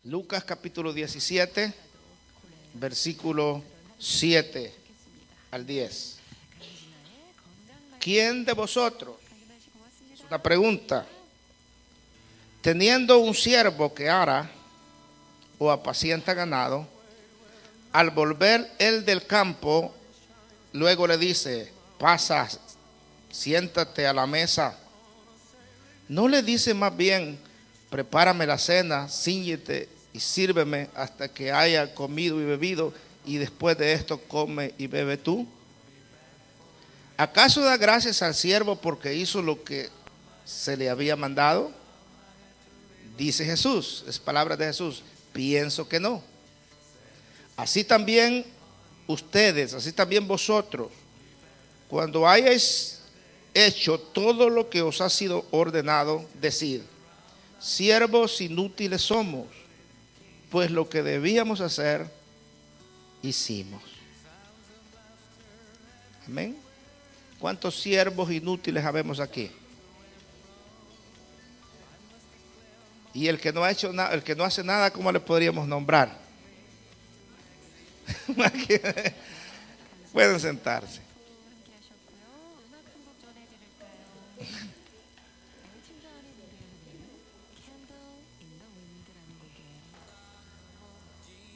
Lucas capítulo 17, versículo 7 al 10. ¿Quién de vosotros? Es una pregunta. Teniendo un siervo que ara o apacienta ganado, al volver él del campo, luego le dice: pasa, siéntate a la mesa. ¿No le dice más bien: prepárame la cena, cíñete y sírveme hasta que haya comido y bebido, y después de esto come y bebe tú? ¿Acaso da gracias al siervo porque hizo lo que se le había mandado? Dice Jesús, es palabra de Jesús: pienso que no. Así también ustedes, así también vosotros, cuando hayáis hecho todo lo que os ha sido ordenado, decid: siervos inútiles somos, pues lo que debíamos hacer, hicimos. Amén. ¿Cuántos siervos inútiles habemos aquí? Y el que no ha hecho nada, el que no hace nada, ¿cómo le podríamos nombrar? Pueden sentarse.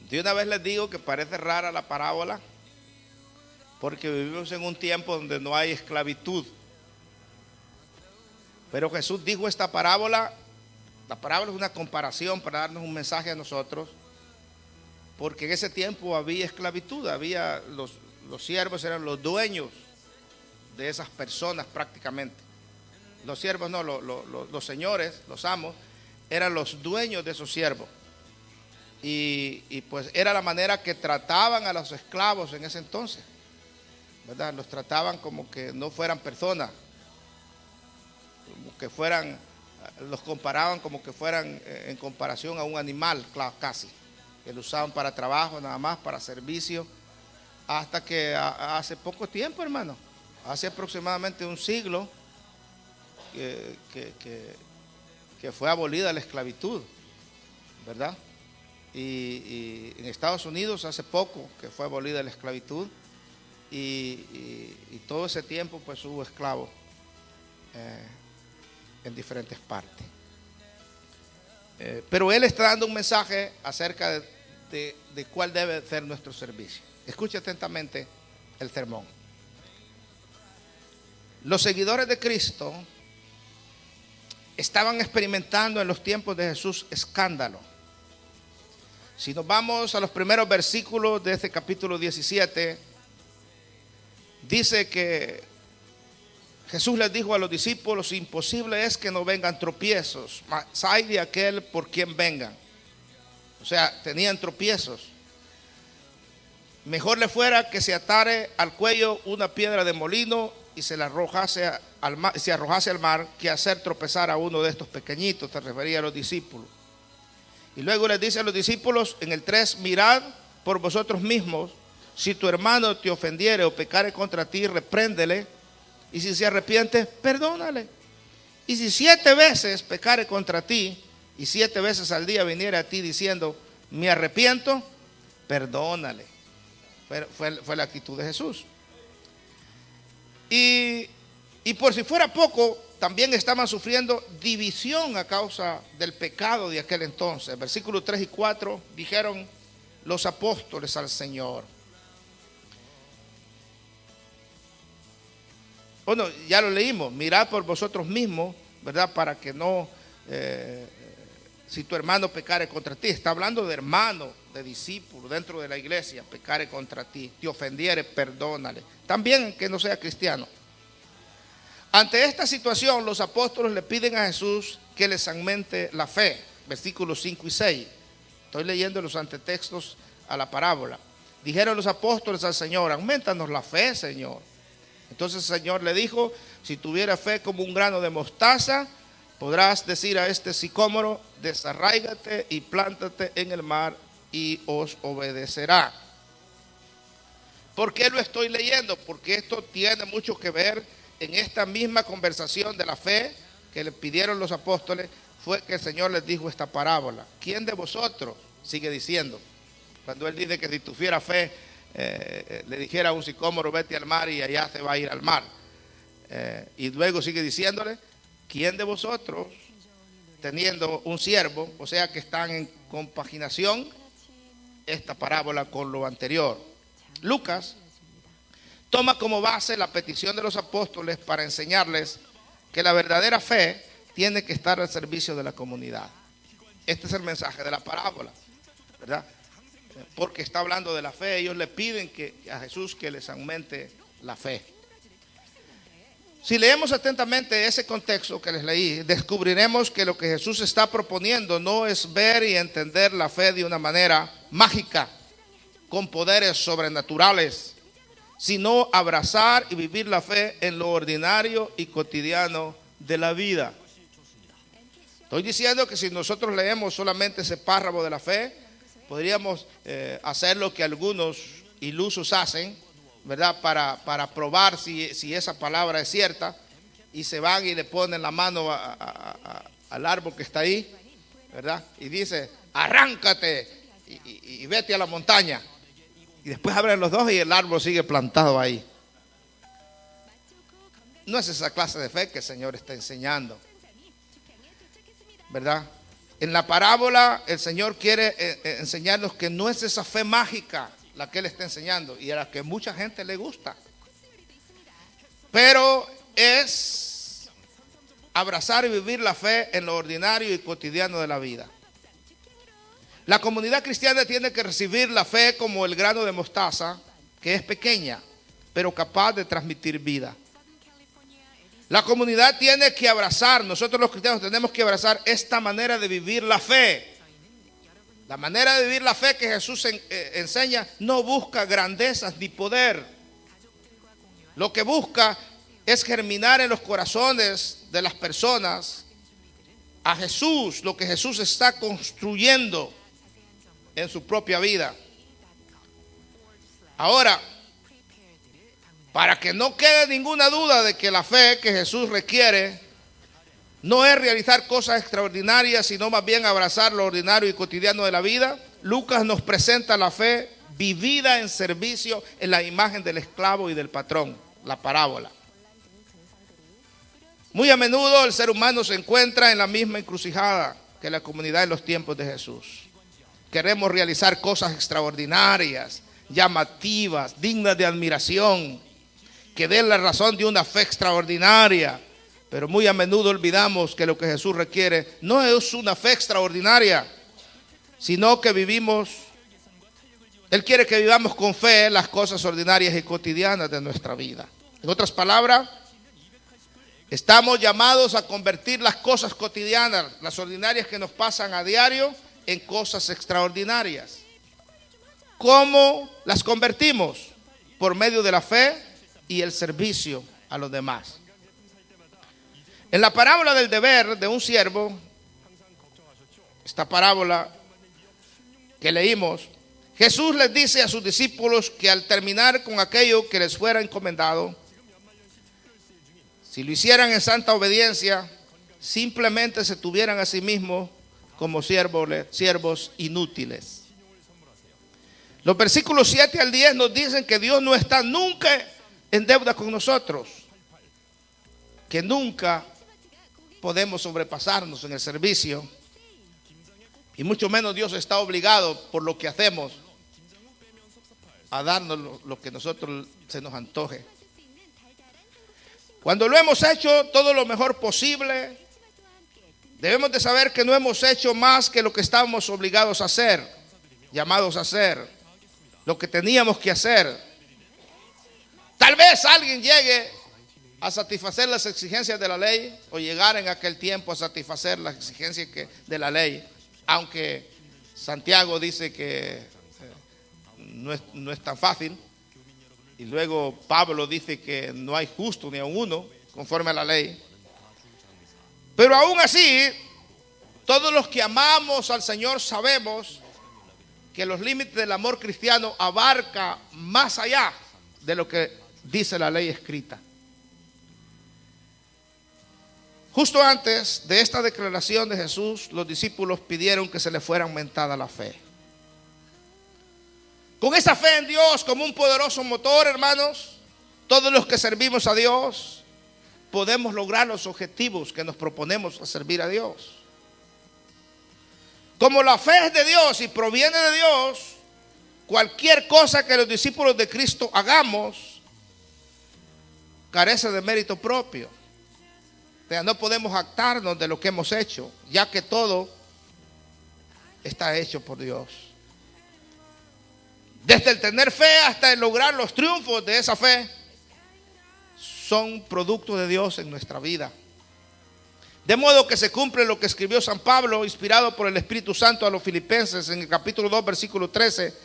De una vez les digo que parece rara la parábola, porque vivimos en un tiempo donde no hay esclavitud. Pero Jesús dijo esta parábola. La parábola es una comparación para darnos un mensaje a nosotros, porque en ese tiempo había esclavitud, había los siervos eran los dueños de esas personas prácticamente. Los siervos no, los señores, los amos, eran los dueños de esos siervos. Y pues era la manera que trataban a los esclavos en ese entonces, ¿verdad? Los trataban como que no fueran personas, como que fueran, los comparaban como que fueran en comparación a un animal casi, que lo usaban para trabajo nada más, para servicio, hasta que hace poco tiempo, hermano, hace aproximadamente un siglo que fue abolida la esclavitud, ¿verdad? Y en Estados Unidos hace poco que fue abolida la esclavitud, y todo ese tiempo pues hubo esclavos en diferentes partes. Pero él está dando un mensaje acerca de cuál debe ser nuestro servicio. Escuche atentamente el sermón. Los seguidores de Cristo estaban experimentando en los tiempos de Jesús escándalo. Si nos vamos a los primeros versículos de este capítulo 17, dice que Jesús les dijo a los discípulos: imposible es que no vengan tropiezos, mas ay de aquel por quien vengan. O sea, tenían tropiezos. Mejor le fuera que se atare al cuello una piedra de molino y se la arrojase al mar, que hacer tropezar a uno de estos pequeñitos. Se refería a los discípulos. Y luego les dice a los discípulos en el 3: mirad por vosotros mismos, si tu hermano te ofendiere o pecare contra ti, repréndele, y si se arrepiente, perdónale. Y si 7 veces pecare contra ti, y 7 veces al día viniere a ti diciendo: me arrepiento, perdónale. Fue la actitud de Jesús. Y por si fuera poco, también estaban sufriendo división a causa del pecado de aquel entonces. Versículos 3 y 4 dijeron los apóstoles al Señor. Bueno, ya lo leímos: mirad por vosotros mismos, ¿verdad? Para que no, si tu hermano pecare contra ti. Está hablando de hermano, de discípulo dentro de la iglesia. Pecare contra ti, te ofendiere, perdónale. También que no sea cristiano. Ante esta situación, los apóstoles le piden a Jesús que les aumente la fe. Versículos 5 y 6. Estoy leyendo los antetextos a la parábola. Dijeron los apóstoles al Señor: aumentanos la fe, Señor. Entonces el Señor le dijo: si tuviera fe como un grano de mostaza, podrás decir a este sicómoro: desarráigate y plántate en el mar, y os obedecerá. ¿Por qué lo estoy leyendo? Porque esto tiene mucho que ver en esta misma conversación de la fe que le pidieron los apóstoles. fue que el Señor les dijo esta parábola. ¿Quién de vosotros? Sigue diciendo. Cuando Él dice que si tuviera fe, le dijera a un sicómoro, vete al mar y allá se va a ir al mar. Y luego sigue diciéndole, ¿quién de vosotros, teniendo un siervo, o sea que están en compaginación esta parábola con lo anterior? Lucas toma como base la petición de los apóstoles para enseñarles que la verdadera fe tiene que estar al servicio de la comunidad. Este es el mensaje de la parábola, ¿verdad? Porque está hablando de la fe. Ellos le piden a Jesús que les aumente la fe. Si leemos atentamente ese contexto que les leí, descubriremos que lo que Jesús está proponiendo no es ver y entender la fe de una manera mágica, con poderes sobrenaturales, sino abrazar y vivir la fe en lo ordinario y cotidiano de la vida. Estoy diciendo que si nosotros leemos solamente ese párrafo de la fe, podríamos hacer lo que algunos ilusos hacen, ¿verdad? Para probar si esa palabra es cierta, y se van y le ponen la mano al árbol que está ahí, ¿verdad? Y dice, arráncate y vete a la montaña. Y después abren los dos y el árbol sigue plantado ahí. No es esa clase de fe que el Señor está enseñando, ¿verdad? En la parábola el Señor quiere enseñarnos que no es esa fe mágica la que Él está enseñando y a la que mucha gente le gusta, pero es abrazar y vivir la fe en lo ordinario y cotidiano de la vida. La comunidad cristiana tiene que recibir la fe como el grano de mostaza, que es pequeña, pero capaz de transmitir vida. La comunidad tiene que abrazar, nosotros los cristianos tenemos que abrazar esta manera de vivir la fe. La manera de vivir la fe que Jesús enseña no busca grandezas ni poder. Lo que busca es germinar en los corazones de las personas a Jesús, lo que Jesús está construyendo en su propia vida. Ahora, para que no quede ninguna duda de que la fe que Jesús requiere no es realizar cosas extraordinarias, sino más bien abrazar lo ordinario y cotidiano de la vida, Lucas nos presenta la fe vivida en servicio en la imagen del esclavo y del patrón, la parábola. Muy a menudo el ser humano se encuentra en la misma encrucijada que la comunidad en los tiempos de Jesús. Queremos realizar cosas extraordinarias, llamativas, dignas de admiración, que den la razón de una fe extraordinaria, pero muy a menudo olvidamos que lo que Jesús requiere no es una fe extraordinaria, sino que Él quiere que vivamos con fe las cosas ordinarias y cotidianas de nuestra vida. En otras palabras, estamos llamados a convertir las cosas cotidianas, las ordinarias que nos pasan a diario, en cosas extraordinarias. ¿Cómo las convertimos? Por medio de la fe y el servicio a los demás. En la parábola del deber de un siervo, esta parábola que leímos, Jesús les dice a sus discípulos que al terminar con aquello que les fuera encomendado, si lo hicieran en santa obediencia, simplemente se tuvieran a sí mismos como siervos inútiles. Los versículos 7 al 10 nos dicen que Dios no está nunca en deuda con nosotros, que nunca podemos sobrepasarnos en el servicio, y mucho menos Dios está obligado por lo que hacemos a darnos lo que nosotros se nos antoje. Cuando lo hemos hecho todo lo mejor posible, debemos de saber que no hemos hecho más que lo que estábamos obligados a hacer, llamados a hacer, lo que teníamos que hacer. Tal vez alguien llegue a satisfacer las exigencias de la ley, o llegar en aquel tiempo a satisfacer las exigencias de la ley, aunque Santiago dice que no es tan fácil, y luego Pablo dice que no hay justo ni a uno conforme a la ley. Pero aún así, todos los que amamos al Señor sabemos que los límites del amor cristiano abarca más allá de lo que dice la ley escrita. Justo antes de esta declaración de Jesús, los discípulos pidieron que se les fuera aumentada la fe. Con esa fe en Dios como un poderoso motor, hermanos, todos los que servimos a Dios podemos lograr los objetivos que nos proponemos a servir a Dios. Como la fe es de Dios y proviene de Dios, cualquier cosa que los discípulos de Cristo hagamos carece de mérito propio. O sea, no podemos jactarnos de lo que hemos hecho, ya que todo está hecho por Dios. Desde el tener fe hasta el lograr los triunfos de esa fe son producto de Dios en nuestra vida. De modo que se cumple lo que escribió San Pablo, inspirado por el Espíritu Santo a los Filipenses en el capítulo 2, versículo 13.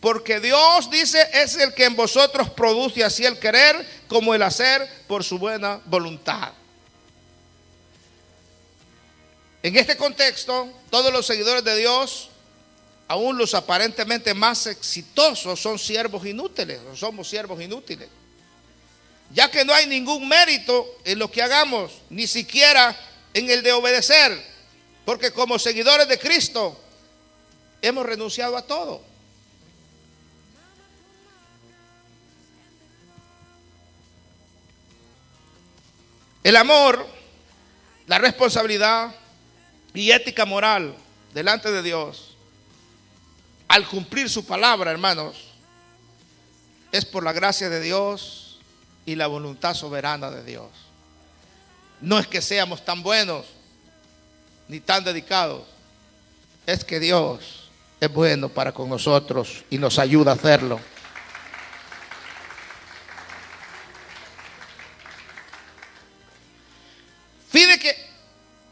Porque Dios, dice, es el que en vosotros produce así el querer como el hacer por su buena voluntad. En este contexto, todos los seguidores de Dios, aún los aparentemente más exitosos, son siervos inútiles, o somos siervos inútiles, ya que no hay ningún mérito en lo que hagamos, ni siquiera en el de obedecer, porque como seguidores de Cristo hemos renunciado a todo. El amor, la responsabilidad y ética moral delante de Dios, al cumplir su palabra, hermanos, es por la gracia de Dios y la voluntad soberana de Dios. No es que seamos tan buenos ni tan dedicados, es que Dios es bueno para con nosotros y nos ayuda a hacerlo. Fíjate que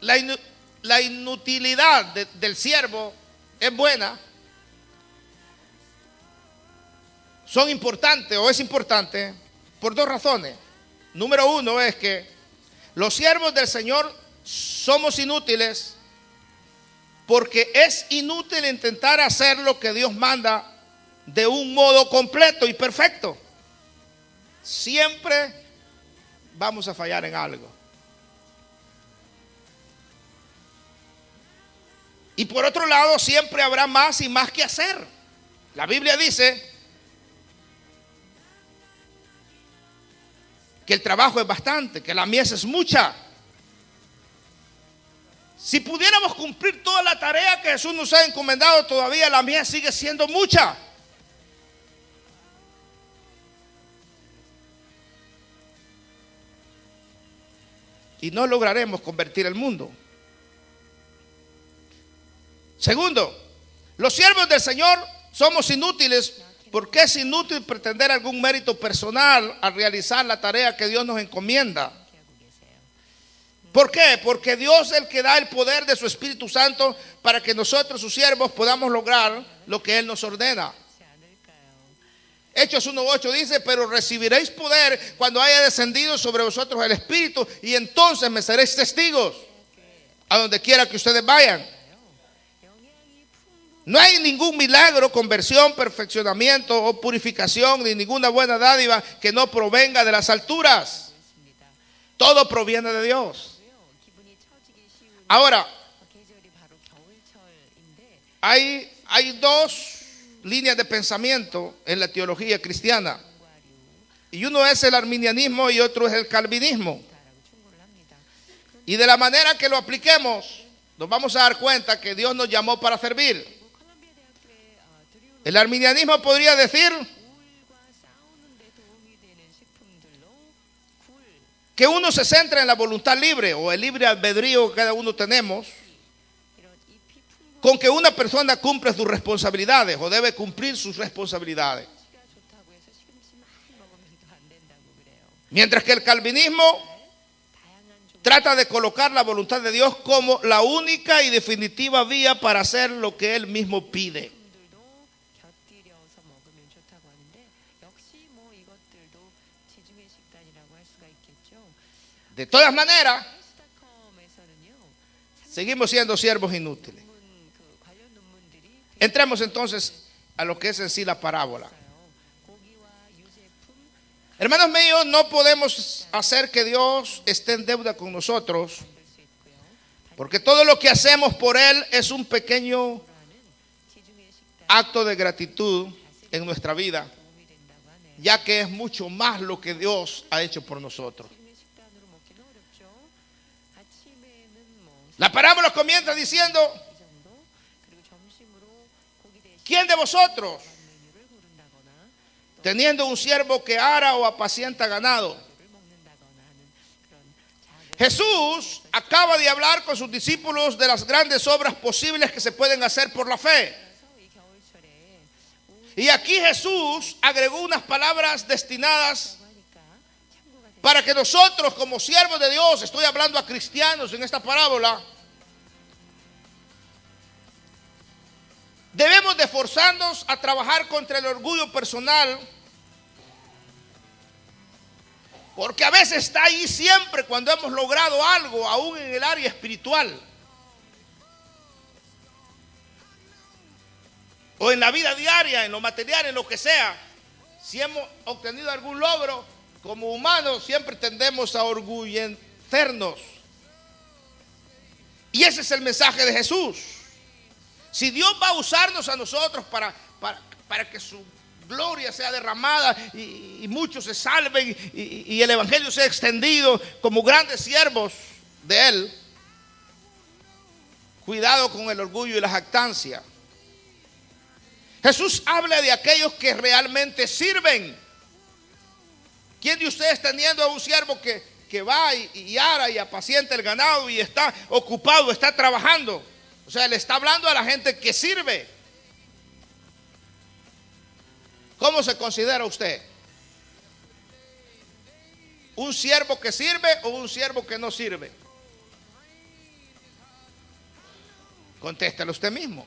la inutilidad del siervo es buena, son importantes o es importante por dos razones. Número uno es que los siervos del Señor somos inútiles porque es inútil intentar hacer lo que Dios manda de un modo completo y perfecto. Siempre vamos a fallar en algo. Y por otro lado, siempre habrá más y más que hacer. La Biblia dice que el trabajo es bastante, que la mies es mucha. Si pudiéramos cumplir toda la tarea que Jesús nos ha encomendado, todavía la mies sigue siendo mucha. Y no lograremos convertir el mundo. Segundo, los siervos del Señor somos inútiles porque es inútil pretender algún mérito personal al realizar la tarea que Dios nos encomienda. ¿Por qué? Porque Dios es el que da el poder de su Espíritu Santo para que nosotros, sus siervos, podamos lograr lo que Él nos ordena. Hechos 1:8 dice: pero recibiréis poder cuando haya descendido sobre vosotros el Espíritu, y entonces me seréis testigos a donde quiera que ustedes vayan. No hay ningún milagro, conversión, perfeccionamiento o purificación, ni ninguna buena dádiva que no provenga de las alturas. Todo proviene de Dios. Ahora, hay dos líneas de pensamiento en la teología cristiana. Y uno es el arminianismo y otro es el calvinismo. Y de la manera que lo apliquemos, nos vamos a dar cuenta que Dios nos llamó para servir. El arminianismo podría decir que uno se centra en la voluntad libre o el libre albedrío que cada uno tenemos, con que una persona cumple sus responsabilidades o debe cumplir sus responsabilidades. Mientras que el calvinismo trata de colocar la voluntad de Dios como la única y definitiva vía para hacer lo que Él mismo pide. De todas maneras, seguimos siendo siervos inútiles. Entremos entonces a lo que es en sí la parábola. Hermanos míos, no podemos hacer que Dios esté en deuda con nosotros Porque todo lo que hacemos por Él es un pequeño acto de gratitud en nuestra vida, ya que es mucho más lo que Dios ha hecho por nosotros. La parábola comienza diciendo: ¿quién de vosotros, teniendo un siervo que ara o apacienta ganado? Jesús acaba de hablar con sus discípulos de las grandes obras posibles que se pueden hacer por la fe. Y aquí Jesús agregó unas palabras destinadas para que nosotros, como siervos de Dios, estoy hablando a cristianos en esta parábola, debemos de esforzarnos a trabajar contra el orgullo personal, porque a veces está ahí siempre cuando hemos logrado algo, aún en el área espiritual o en la vida diaria, en lo material, en lo que sea. Si hemos obtenido algún logro, como humanos siempre tendemos a orgullecernos. Y ese es el mensaje de Jesús. Si Dios va a usarnos a nosotros para que su gloria sea derramada y muchos se salven y el evangelio sea extendido como grandes siervos de Él, cuidado con el orgullo y la jactancia. Jesús habla de aquellos que realmente sirven. ¿Quién de ustedes, teniendo a un siervo que va y ara y apacienta el ganado y está ocupado, está trabajando? O sea, le está hablando a la gente que sirve. ¿Cómo se considera usted? ¿Un siervo que sirve o un siervo que no sirve? Contéstelo usted mismo.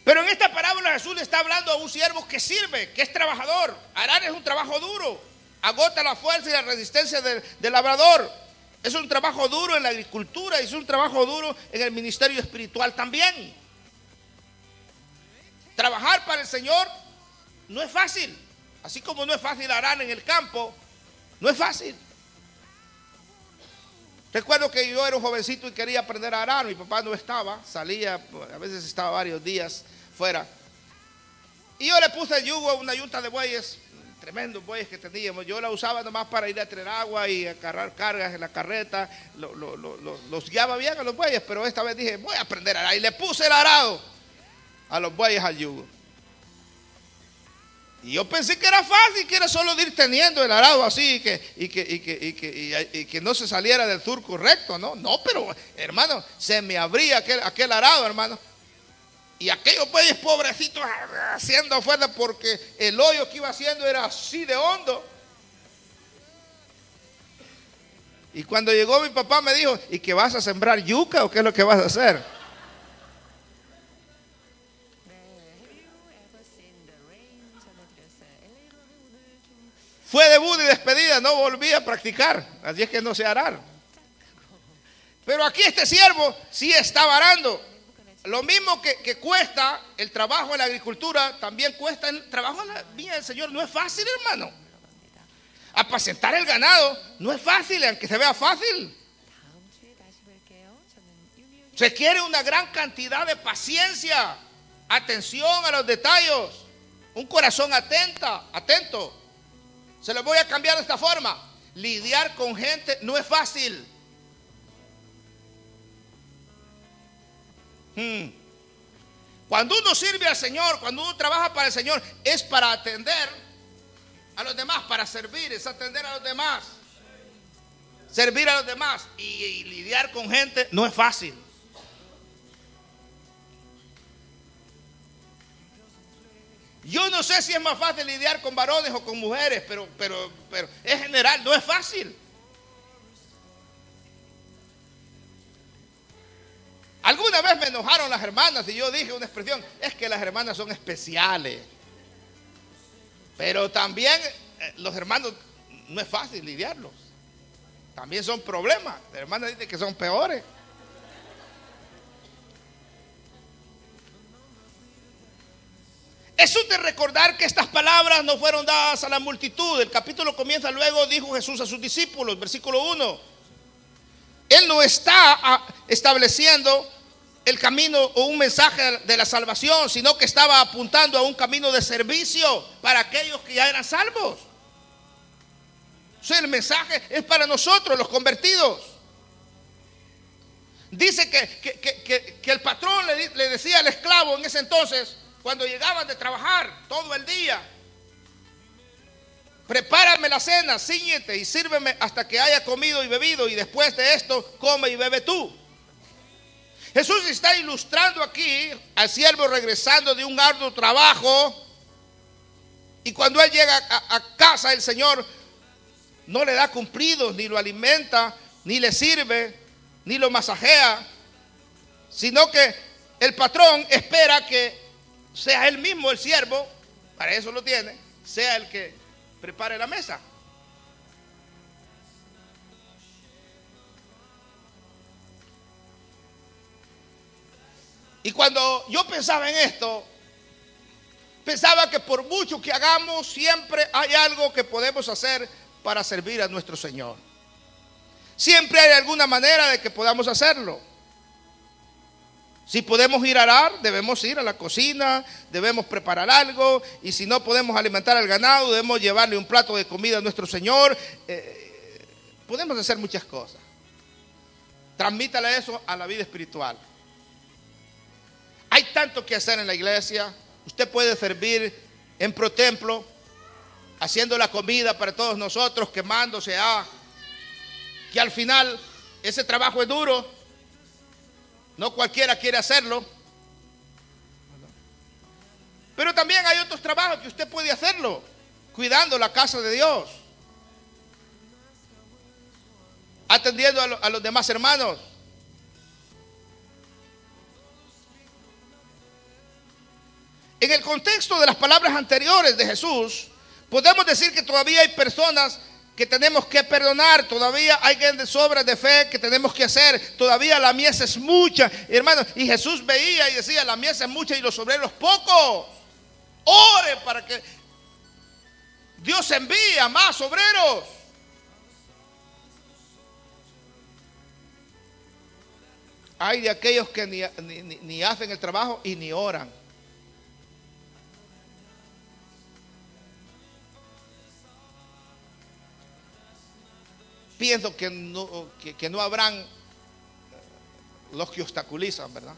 Pero en esta parábola Jesús le está hablando a un siervo que sirve, que es trabajador. Arar es un trabajo duro, agota la fuerza y la resistencia del labrador. Es un trabajo duro en la agricultura y es un trabajo duro en el ministerio espiritual también. Trabajar para el Señor no es fácil, así como no es fácil arar en el campo, no es fácil. Recuerdo que yo era un jovencito y quería aprender a arar. Mi papá no estaba, salía, a veces estaba varios días fuera. Y yo le puse el yugo a una yunta de bueyes, tremendos bueyes que teníamos. Yo la usaba nomás para ir a traer agua y a cargar cargas en la carreta. Los guiaba bien a los bueyes, pero esta vez dije, voy a aprender a arar. Y le puse el arado a los bueyes al yugo. Y yo pensé que era fácil, que era solo ir teniendo el arado así y que no se saliera del surco recto, ¿no? No, pero hermano, se me abría aquel arado, hermano. Y aquellos bueyes pobrecitos haciendo fuerza porque el hoyo que iba haciendo era así de hondo. Y cuando llegó mi papá me dijo, ¿y qué vas a sembrar yuca o qué es lo que vas a hacer? Fue debut y despedida, no volví a practicar, así es que no sé arar. Pero aquí este siervo sí estaba arando. Lo mismo que cuesta el trabajo en la agricultura, también cuesta el trabajo en la viña del Señor. No es fácil, hermano. Apacentar el ganado no es fácil, aunque se vea fácil. Se quiere una gran cantidad de paciencia, atención a los detalles, un corazón atento. Se lo voy a cambiar de esta forma. Lidiar con gente no es fácil. Cuando uno sirve al Señor, cuando uno trabaja para el Señor, es para atender a los demás, para servir, es atender a los demás, servir a los demás. Y lidiar con gente no es fácil. Yo no sé si es más fácil lidiar con varones o con mujeres, pero en general no es fácil. Alguna vez me enojaron las hermanas y yo dije una expresión, es que las hermanas son especiales. Pero también los hermanos no es fácil lidiarlos. También son problemas. Las hermanas dicen que son peores. Es útil recordar que estas palabras no fueron dadas a la multitud. El capítulo comienza luego, dijo Jesús a sus discípulos, versículo 1. He Él no está estableciendo el camino o un mensaje de la salvación, sino que estaba apuntando a un camino de servicio para aquellos que ya eran salvos. O sea, el mensaje es para nosotros, los convertidos. Dice que el patrón le decía al esclavo en ese entonces, cuando llegaban de trabajar todo el día: prepárame la cena, cíñete y sírveme hasta que haya comido y bebido, y después de esto come y bebe tú. Jesús está ilustrando aquí al siervo regresando de un arduo trabajo, y cuando él llega a casa, el Señor no le da cumplidos, ni lo alimenta, ni le sirve, ni lo masajea, sino que el patrón espera que sea él mismo, el siervo, para eso lo tiene, sea el que prepare la mesa. Y cuando yo pensaba en esto, pensaba que por mucho que hagamos, siempre hay algo que podemos hacer para servir a nuestro Señor. Siempre hay alguna manera de que podamos hacerlo. Si podemos ir a arar, debemos ir a la cocina, debemos preparar algo. Y si no podemos alimentar al ganado, debemos llevarle un plato de comida a nuestro Señor. Podemos hacer muchas cosas. Transmítale eso a la vida espiritual. Hay tanto que hacer en la iglesia. Usted puede servir en ProTemplo, haciendo la comida para todos nosotros, quemándose que al final ese trabajo es duro. No cualquiera quiere hacerlo. Pero también hay otros trabajos que usted puede hacerlo, cuidando la casa de Dios, atendiendo a los demás hermanos. En el contexto de las palabras anteriores de Jesús, podemos decir que todavía hay personas que tenemos que perdonar, todavía hay grandes obras de fe que tenemos que hacer, todavía la mies es mucha, hermanos. Y Jesús veía y decía: la mies es mucha y los obreros pocos. Ore para que Dios envíe a más obreros. Hay de aquellos que ni hacen el trabajo y ni oran. Pienso que no habrán los que obstaculizan, ¿verdad?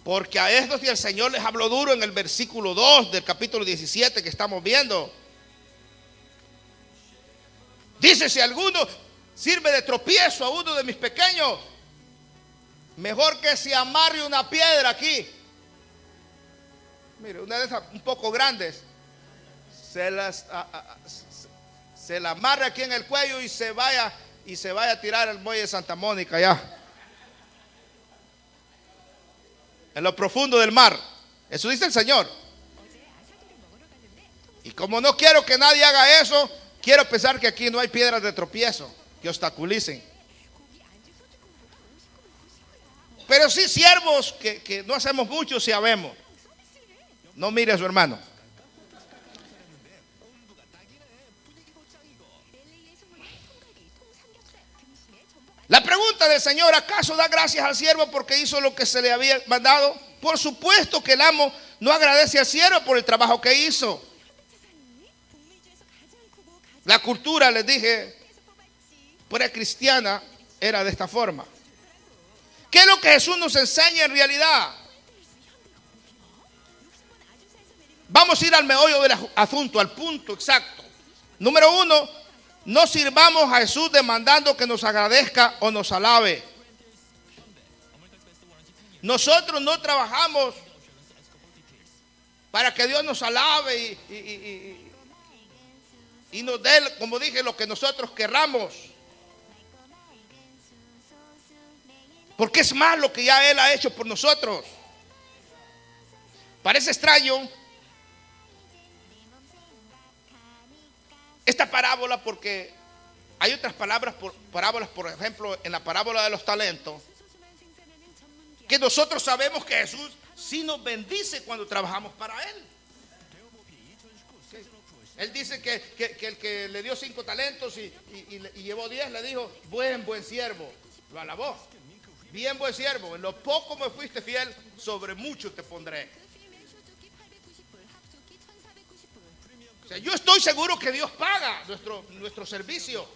Porque a estos el Señor les habló duro en el versículo 2 del capítulo 17 que estamos viendo. Dice: si alguno sirve de tropiezo a uno de mis pequeños, mejor que se amarre una piedra aquí. Mire, una de esas un poco grandes, se la amarra aquí en el cuello y se vaya a tirar al muelle de Santa Mónica allá, en lo profundo del mar. Eso dice el Señor. Y como no quiero que nadie haga eso, quiero pensar que aquí no hay piedras de tropiezo que obstaculicen. Pero sí siervos que no hacemos mucho, si habemos. No mire a su hermano. La pregunta del Señor: ¿acaso da gracias al siervo porque hizo lo que se le había mandado? Por supuesto que el amo no agradece al siervo por el trabajo que hizo. La cultura, les dije, precristiana era de esta forma. ¿Qué es lo que Jesús nos enseña en realidad? Vamos a ir al meollo del asunto, al punto exacto. Número 1, no sirvamos a Jesús demandando que nos agradezca o nos alabe. Nosotros no trabajamos para que Dios nos alabe y nos dé, como dije, lo que nosotros querramos. Porque es más lo que ya Él ha hecho por nosotros. Parece extraño esta parábola, porque hay otras parábolas, por ejemplo, en la parábola de los talentos, que nosotros sabemos que Jesús sí nos bendice cuando trabajamos para Él. Él dice que el que le dio 5 talentos y llevó 10, le dijo, buen siervo. Lo alabó. Bien, buen siervo. En lo poco me fuiste fiel, sobre mucho te pondré. O sea, yo estoy seguro que Dios paga nuestro servicio,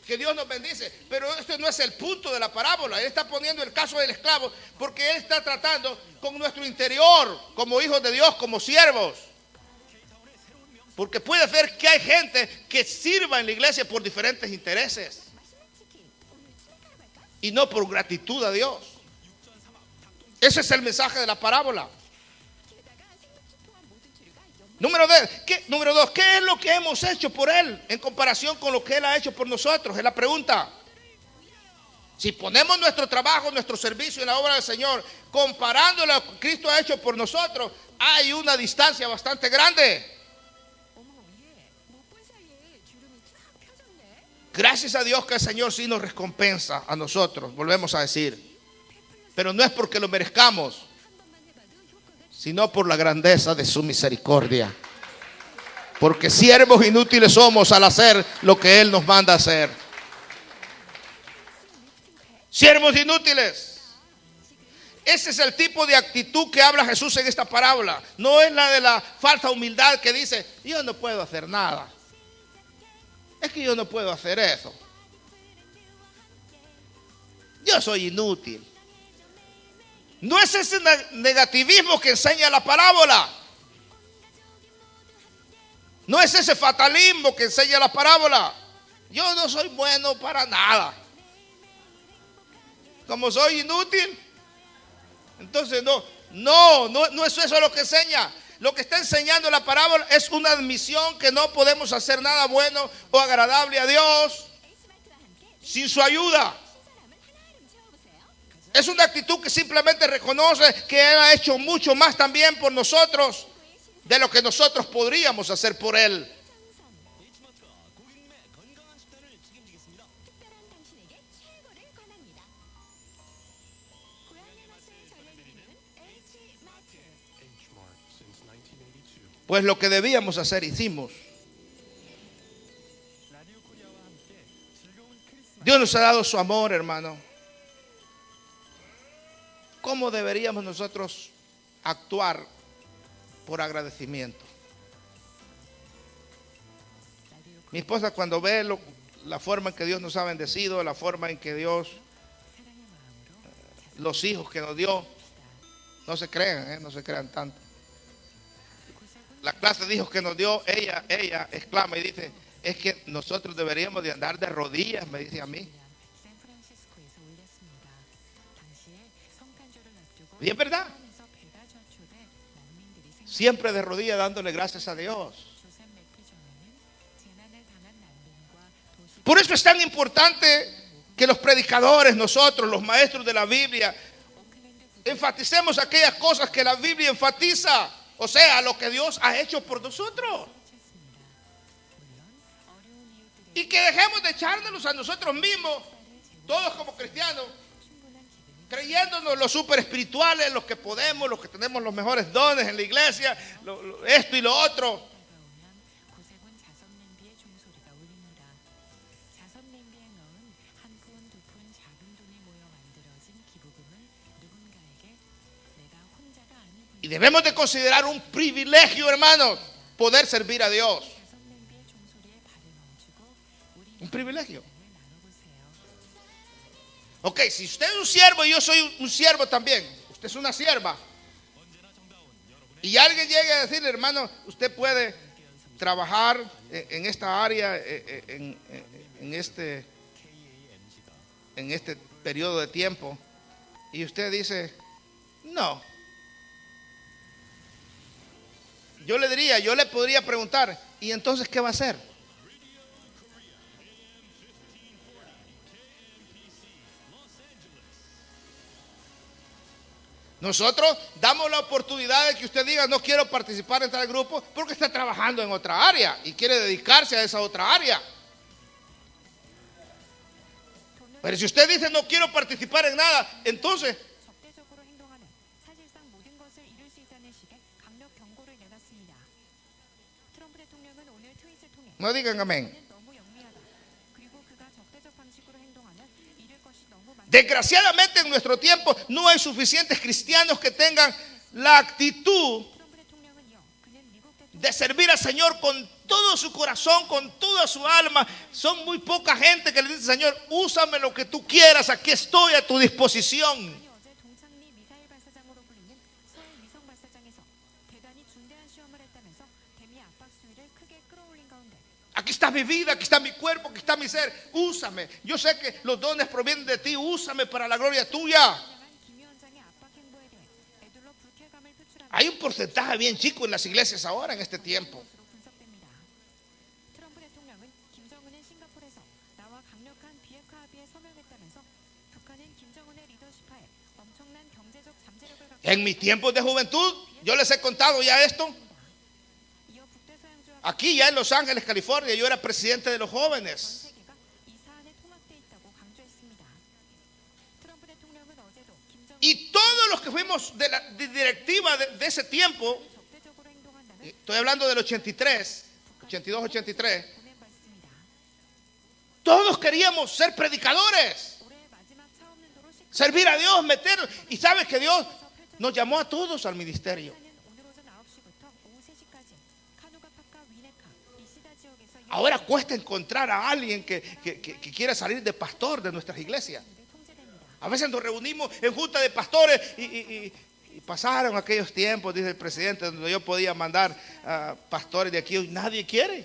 que Dios nos bendice, pero este no es el punto de la parábola. Él está poniendo el caso del esclavo porque Él está tratando con nuestro interior, como hijos de Dios, como siervos. Porque puede ser que hay gente que sirva en la iglesia por diferentes intereses y no por gratitud a Dios. Ese es el mensaje de la parábola. Número 2, ¿qué es lo que hemos hecho por Él en comparación con lo que Él ha hecho por nosotros? Es la pregunta. Si ponemos nuestro trabajo, nuestro servicio en la obra del Señor, comparando lo que Cristo ha hecho por nosotros, hay una distancia bastante grande. Gracias a Dios que el Señor sí nos recompensa a nosotros, volvemos a decir. Pero no es porque lo merezcamos, sino por la grandeza de su misericordia. Porque siervos inútiles somos al hacer lo que Él nos manda hacer. Siervos inútiles. Ese es el tipo de actitud que habla Jesús en esta parábola. No es la de la falsa humildad que dice, yo no puedo hacer nada. Es que yo no puedo hacer eso. Yo soy inútil. No es ese negativismo que enseña la parábola. No es ese fatalismo que enseña la parábola. Yo no soy bueno para nada. Como soy inútil, entonces no es eso lo que enseña. Lo que está enseñando la parábola es una admisión que no podemos hacer nada bueno o agradable a Dios sin su ayuda. Es una actitud que simplemente reconoce que Él ha hecho mucho más también por nosotros de lo que nosotros podríamos hacer por Él. Pues lo que debíamos hacer, hicimos. Dios nos ha dado su amor, hermano. ¿Cómo deberíamos nosotros actuar por agradecimiento? Mi esposa, cuando ve la forma en que Dios nos ha bendecido, la forma en que Dios, los hijos que nos dio, no se crean tanto. La clase de hijos que nos dio, ella exclama y dice, es que nosotros deberíamos de andar de rodillas, me dice a mí. Y es verdad. Siempre de rodillas dándole gracias a Dios. Por eso es tan importante que los predicadores, nosotros, los maestros de la Biblia, enfaticemos aquellas cosas que la Biblia enfatiza. O sea, lo que Dios ha hecho por nosotros. Y que dejemos de echárnoslos a nosotros mismos, todos como cristianos, creyéndonos los super espirituales, los que podemos, los que tenemos los mejores dones en la iglesia, esto y lo otro. Y debemos de considerar un privilegio, hermanos, poder servir a Dios. Un privilegio. Ok, si usted es un siervo y yo soy un siervo también, usted es una sierva, y alguien llega a decirle, hermano, usted puede trabajar en esta área, en este periodo de tiempo, y usted dice, no. Yo le podría preguntar, ¿y entonces qué va a hacer? Nosotros damos la oportunidad de que usted diga, no quiero participar en tal grupo porque está trabajando en otra área y quiere dedicarse a esa otra área. Pero si usted dice, no quiero participar en nada, entonces No digan amén. Desgraciadamente en nuestro tiempo no hay suficientes cristianos que tengan la actitud de servir al Señor con todo su corazón, con toda su alma. Son muy poca gente que le dice: Señor, úsame lo que tú quieras, aquí estoy a tu disposición. Aquí está mi vida, aquí está mi cuerpo, aquí está mi ser. Úsame. Yo sé que los dones provienen de ti. Úsame para la gloria tuya. Hay un porcentaje bien chico en las iglesias ahora en este tiempo. En mis tiempos de juventud, yo les he contado ya esto. Aquí ya en Los Ángeles, California, yo era presidente de los jóvenes. Y todos los que fuimos de la directiva de ese tiempo, estoy hablando del 83, 82, 83, todos queríamos ser predicadores, servir a Dios, meter. Y sabes que Dios nos llamó a todos al ministerio. Ahora cuesta encontrar a alguien que quiera salir de pastor de nuestras iglesias. A veces nos reunimos en junta de pastores y pasaron aquellos tiempos, dice el presidente, donde yo podía mandar pastores de aquí y nadie quiere.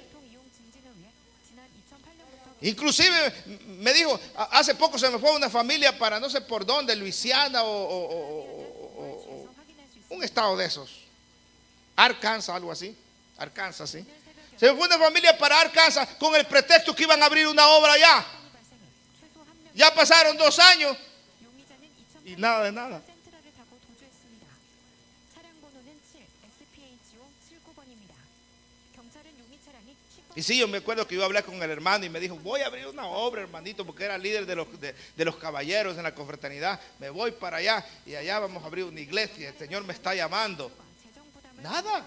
Inclusive me dijo, hace poco se me fue una familia para no sé por dónde, Luisiana o un estado de esos, Arkansas, algo así, Arkansas, sí. Se me fue una familia para Arkansas con el pretexto que iban a abrir una obra allá. Ya pasaron 2 años y nada de nada. Y sí, yo me acuerdo que yo hablé con el hermano y me dijo: voy a abrir una obra, hermanito, porque era líder de los caballeros en la confraternidad. Me voy para allá y allá vamos a abrir una iglesia. El Señor me está llamando. Nada.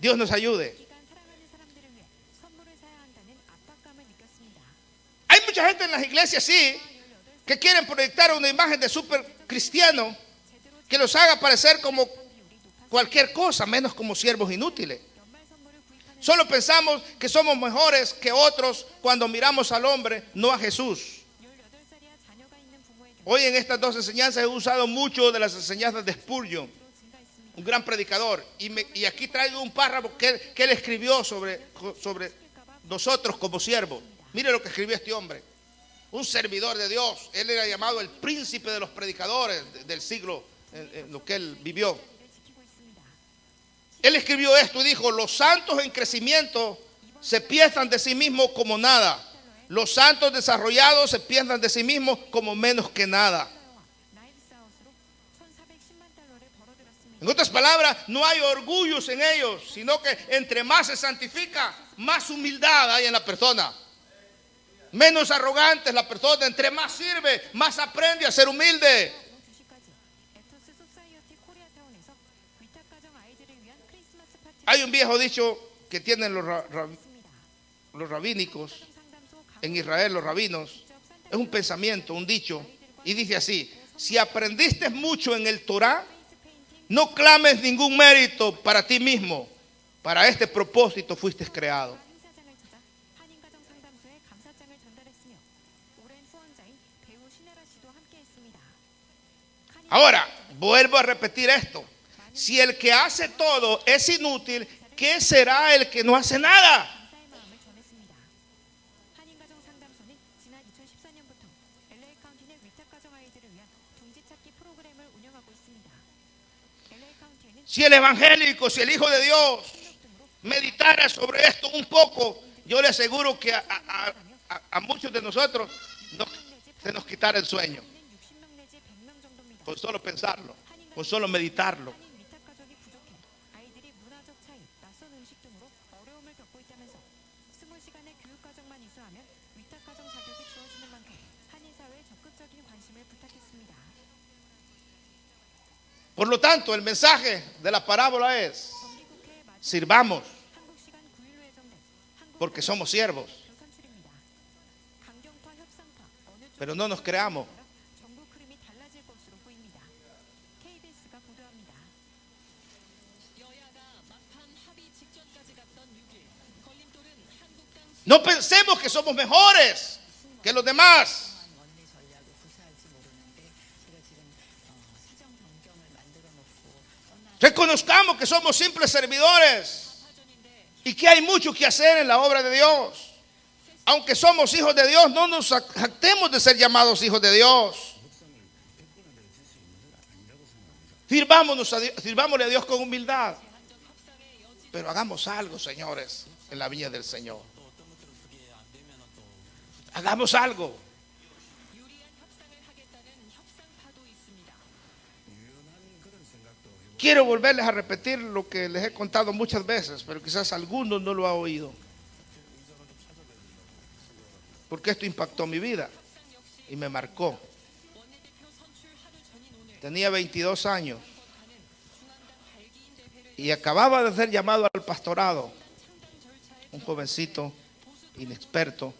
Dios nos ayude. Hay mucha gente en las iglesias, sí, que quieren proyectar una imagen de súper cristiano que los haga parecer como cualquier cosa, menos como siervos inútiles. Solo pensamos que somos mejores que otros cuando miramos al hombre, no a Jesús. Hoy en estas 2 enseñanzas he usado mucho de las enseñanzas de Spurgeon, un gran predicador, y aquí traigo un párrafo que él escribió sobre nosotros como siervos. Mire lo que escribió este hombre, un servidor de Dios. Él era llamado el príncipe de los predicadores del siglo en lo que él vivió. Él escribió esto y dijo: los santos en crecimiento se piensan de sí mismos como nada. Los santos desarrollados se piensan de sí mismos como menos que nada. En otras palabras, no hay orgullos en ellos, sino que entre más se santifica, más humildad hay en la persona. Menos arrogante es la persona. Entre más sirve, más aprende a ser humilde. Hay un viejo dicho que tienen los rabínicos en Israel, los rabinos. Es un pensamiento, un dicho, y dice así: si aprendiste mucho en el Torah, no clames ningún mérito para ti mismo. Para este propósito fuiste creado. Ahora, vuelvo a repetir esto. Si el que hace todo es inútil, ¿qué será el que no hace nada? Si el evangélico, si el Hijo de Dios meditara sobre esto un poco, yo le aseguro que a muchos de nosotros se nos quitara el sueño. Con solo pensarlo, con solo meditarlo. Por lo tanto, el mensaje de la parábola es: sirvamos, porque somos siervos, pero no nos creamos. No pensemos que somos mejores que los demás. Reconozcamos que somos simples servidores y que hay mucho que hacer en la obra de Dios. Aunque somos hijos de Dios, no nos jactemos de ser llamados hijos de Dios. Sirvámosle a Dios con humildad. Pero hagamos algo, señores, en la viña del Señor. Hagamos algo. Quiero volverles a repetir lo que les he contado muchas veces, pero quizás algunos no lo han oído. Porque esto impactó mi vida y me marcó. Tenía 22 años y acababa de ser llamado al pastorado. Un jovencito inexperto.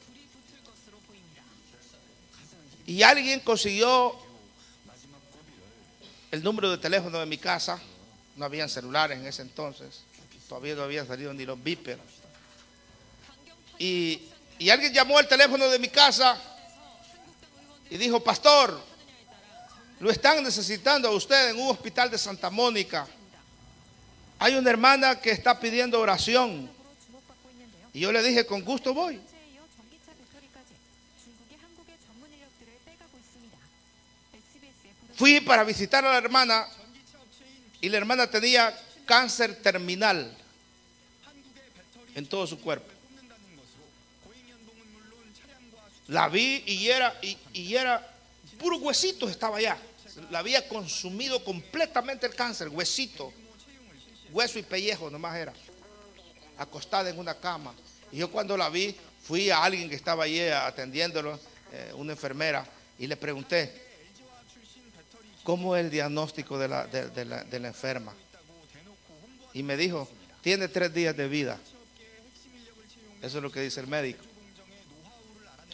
Y alguien consiguió el número de teléfono de mi casa. No habían celulares en ese entonces. Todavía no habían salido ni los beepers. Y alguien llamó al teléfono de mi casa y dijo: pastor, lo están necesitando a usted en un hospital de Santa Mónica. Hay una hermana que está pidiendo oración. Y yo le dije: con gusto voy. Fui para visitar a la hermana y la hermana tenía cáncer terminal en todo su cuerpo. La vi y era puros huesitos, estaba allá. La había consumido completamente el cáncer, huesito, hueso y pellejo nomás era, acostada en una cama. Y yo cuando la vi, fui a alguien que estaba allí atendiéndolo, una enfermera, y le pregunté: ¿cómo es el diagnóstico de la enferma? Y me dijo: tiene 3 días de vida. Eso es lo que dice el médico.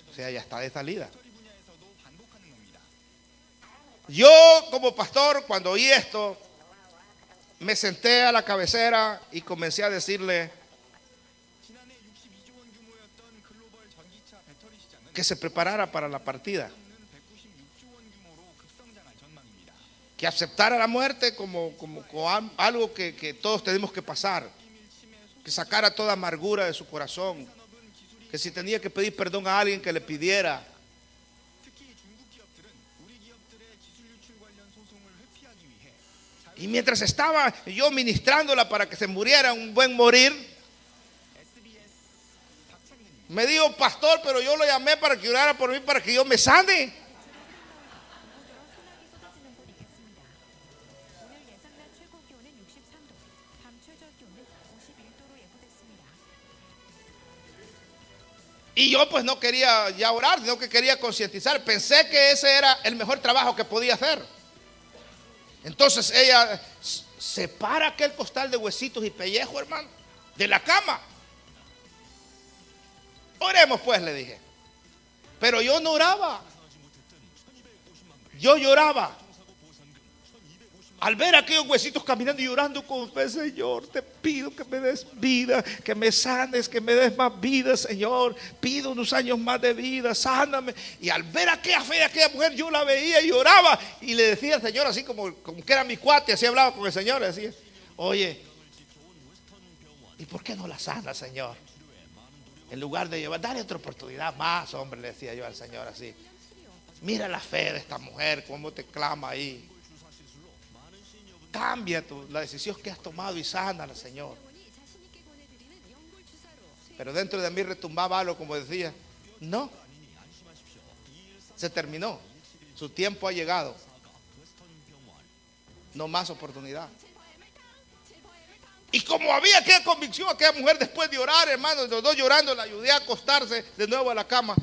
O sea, ya está de salida. Yo como pastor, cuando oí esto, me senté a la cabecera y comencé a decirle que se preparara para la partida, que aceptara la muerte como algo que todos tenemos que pasar, que sacara toda amargura de su corazón, que si tenía que pedir perdón a alguien, que le pidiera. Y mientras estaba yo ministrándola para que se muriera un buen morir, me dijo: pastor, pero yo lo llamé para que orara por mí, para que yo me sane. Y yo pues no quería ya orar, sino que quería concientizar. Pensé que ese era el mejor trabajo que podía hacer. Entonces ella separa aquel costal de huesitos y pellejo, hermano, de la cama. Oremos pues, le dije. Pero yo no oraba. Yo lloraba. Al ver aquellos huesitos caminando y llorando con fe: Señor, te pido que me des vida, que me sanes, que me des más vida, Señor. Pido unos años más de vida, sáname. Y al ver aquella fe de aquella mujer, yo la veía y lloraba. Y le decía al Señor, así como que era mi cuate, así hablaba con el Señor, le decía: oye, ¿y por qué no la sana, Señor? En lugar de llevar, dale otra oportunidad más, hombre, le decía yo al Señor así. Mira la fe de esta mujer, cómo te clama ahí. Cambia la decisión que has tomado y sánala, Señor. Pero dentro de mí retumbaba algo como decía: no, se terminó, su tiempo ha llegado, no más oportunidad. Y como había aquella convicción, aquella mujer, después de orar, hermano, los dos llorando, la ayudé a acostarse de nuevo a la cama.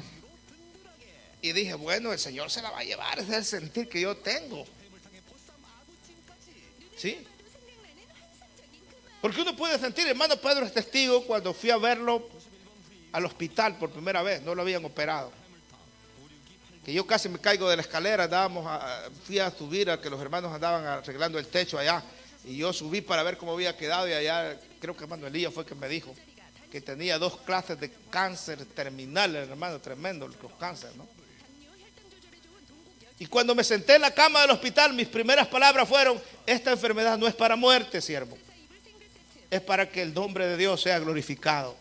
Y dije, bueno, el Señor se la va a llevar, ese es el sentir que yo tengo. ¿Sí? Porque uno puede sentir, hermano Pedro es testigo, cuando fui a verlo al hospital por primera vez, no lo habían operado. Que yo casi me caigo de la escalera, fui a subir a que los hermanos andaban arreglando el techo allá. Y yo subí para ver cómo había quedado y allá, creo que hermano Elías fue que me dijo que tenía 2 clases de cáncer terminal, hermano, tremendo los cánceres, ¿no? Y cuando me senté en la cama del hospital, mis primeras palabras fueron: esta enfermedad no es para muerte, siervo. Es para que el nombre de Dios sea glorificado.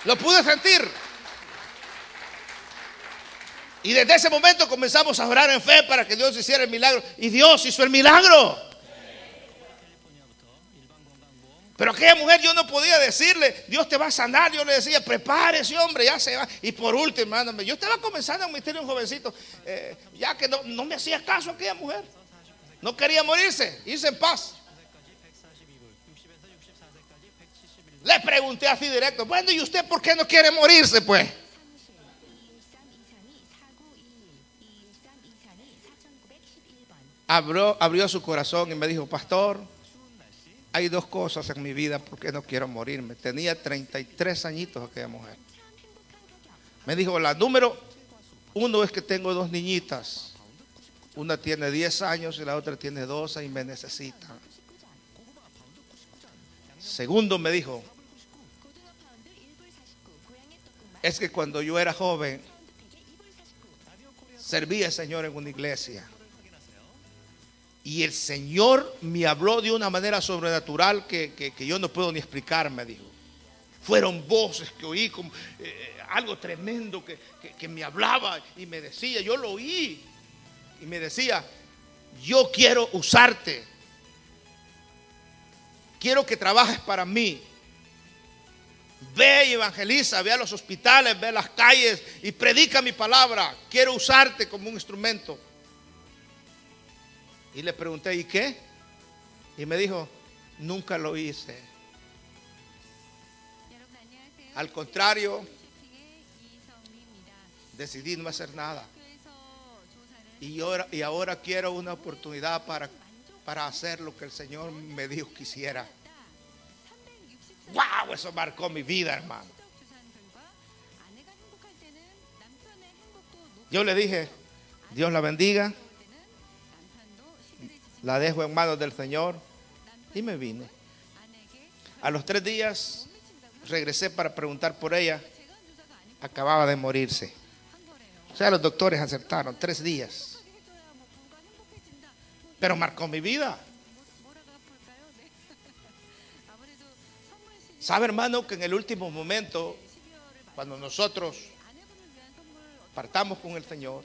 Lo pude sentir. Y desde ese momento comenzamos a orar en fe para que Dios hiciera el milagro. Y Dios hizo el milagro. Pero aquella mujer, yo no podía decirle, Dios te va a sanar. Yo le decía, prepárese, hombre, ya se va. Y por último, hermano, yo estaba comenzando un ministerio, un jovencito, ya que no me hacía caso aquella mujer. No quería morirse, irse en paz. Le pregunté así directo, bueno, ¿y usted por qué no quiere morirse, pues? Abrió su corazón y me dijo, pastor, hay 2 cosas en mi vida por qué no quiero morirme. Tenía 33 añitos aquella mujer. Me dijo, la número 1 es que tengo 2 niñitas. Una tiene 10 años y la otra tiene 12 y me necesitan. Segundo, me dijo, es que cuando yo era joven servía al Señor en una iglesia. Y el Señor me habló de una manera sobrenatural que yo no puedo ni explicar, me dijo. Fueron voces que oí, como, algo tremendo que me hablaba y me decía, yo lo oí. Y me decía, yo quiero usarte. Quiero que trabajes para mí. Ve y evangeliza, ve a los hospitales, ve a las calles y predica mi palabra. Quiero usarte como un instrumento. Y le pregunté, ¿y qué? Y me dijo, nunca lo hice. Al contrario, decidí no hacer nada. Y ahora quiero una oportunidad para hacer lo que el Señor me dijo que hiciera. ¡Wow! Eso marcó mi vida, hermano. Yo le dije, Dios la bendiga. La dejo en manos del Señor y me vine. A los 3 días regresé para preguntar por ella. Acababa de morirse. O sea, los doctores acertaron, 3 días. Pero marcó mi vida. ¿Sabe, hermano, que en el último momento, cuando nosotros partamos con el Señor,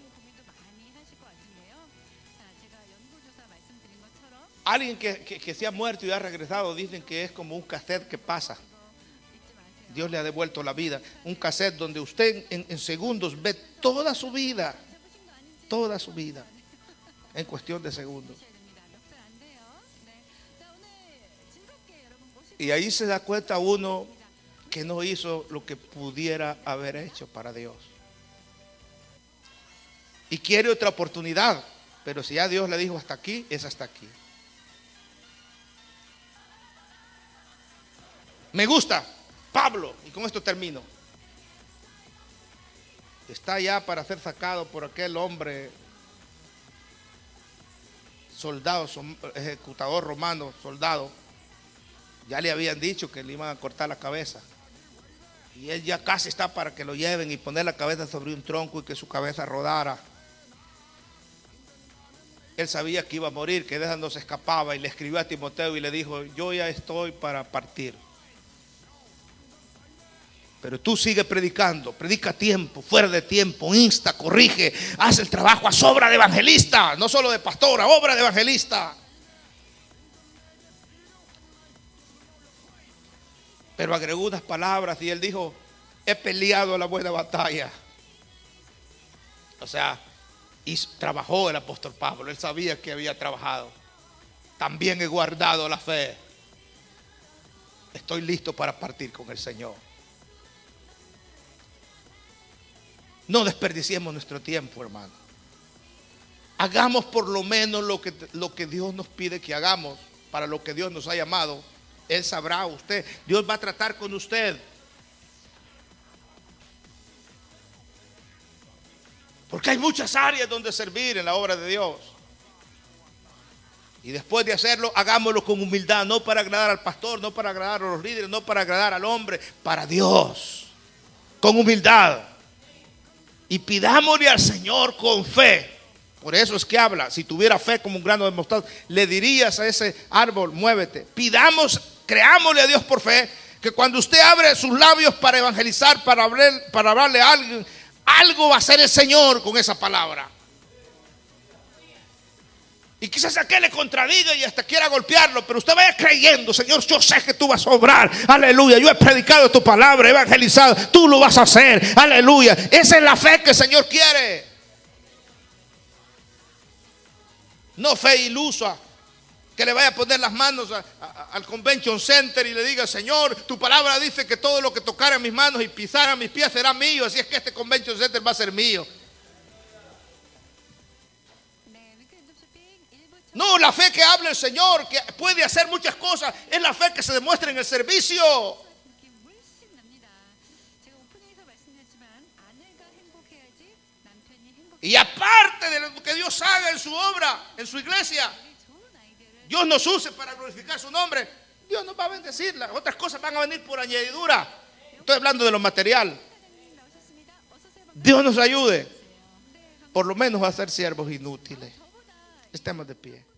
alguien que se ha muerto y ha regresado, dicen que es como un cassette que pasa. Dios le ha devuelto la vida. Un cassette donde usted en segundos ve toda su vida, en cuestión de segundos. Y ahí se da cuenta uno que no hizo lo que pudiera haber hecho para Dios. Y quiere otra oportunidad, pero si ya Dios le dijo hasta aquí, es hasta aquí. Me gusta Pablo, y con esto termino. Está ya para ser sacado por aquel hombre, soldado, ejecutador romano, soldado. Ya le habían dicho que le iban a cortar la cabeza. Y él ya casi está para que lo lleven y poner la cabeza sobre un tronco y que su cabeza rodara. Él sabía que iba a morir, que de esa no se escapaba, y le escribió a Timoteo y le dijo, yo ya estoy para partir. Pero tú sigue predicando, predica a tiempo, fuera de tiempo, insta, corrige, haz el trabajo, haz obra de evangelista, no solo de pastora, obra de evangelista. Pero agregó unas palabras y él dijo, he peleado la buena batalla. O sea, y trabajó el apóstol Pablo, él sabía que había trabajado. También he guardado la fe. Estoy listo para partir con el Señor. No desperdiciemos nuestro tiempo, hermano. Hagamos por lo menos lo que Dios nos pide que hagamos, para lo que Dios nos ha llamado. Él sabrá usted. Dios va a tratar con usted. Porque hay muchas áreas donde servir en la obra de Dios. Y después de hacerlo, hagámoslo con humildad, no para agradar al pastor, no para agradar a los líderes, no para agradar al hombre, para Dios, con humildad. Y pidámosle al Señor con fe. Por eso es que habla, si tuviera fe como un grano de mostaza, le dirías a ese árbol, muévete. Pidamos, creámosle a Dios por fe, que cuando usted abre sus labios para evangelizar, para hablarle a alguien, algo va a hacer el Señor con esa palabra. Y quizás aquel le contradiga y hasta quiera golpearlo, pero usted vaya creyendo: Señor, yo sé que tú vas a obrar, aleluya, yo he predicado tu palabra, he evangelizado, tú lo vas a hacer, aleluya. Esa es la fe que el Señor quiere. No fe ilusa, que le vaya a poner las manos al Convention Center y le diga: Señor, tu palabra dice que todo lo que tocara en mis manos y pisara mis pies será mío, así es que este Convention Center va a ser mío. No, la fe que habla el Señor, que puede hacer muchas cosas, es la fe que se demuestra en el servicio. Y aparte de lo que Dios haga en su obra, en su iglesia, Dios nos use para glorificar su nombre, Dios nos va a bendecir. Las otras cosas van a venir por añadidura. Estoy hablando de lo material. Dios nos ayude. Por lo menos va a ser siervos inútiles. Estemos de pie.